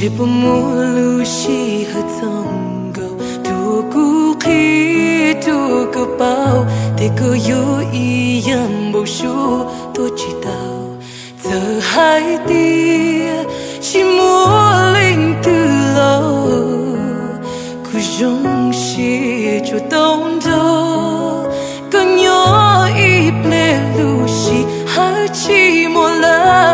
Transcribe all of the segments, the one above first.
只不母路西和曾够，独孤气独个包，这个有一样不输都知道，这海底是莫林的路，可容是就动着，更有一play路西还寂寞了。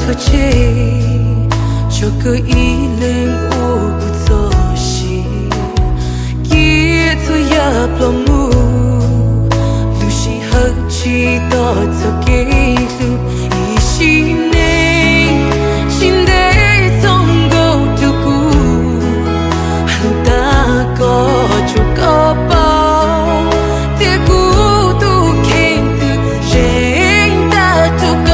托起，这个一零五不做事，一做也不木，路是何去到做给路，一心内心内总够独孤，很大个就个包，这孤独看得人大独个。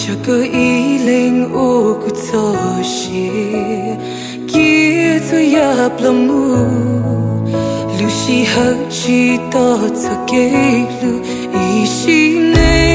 这个一零五个做事，记住也不木，路是何去到做给路，一心内。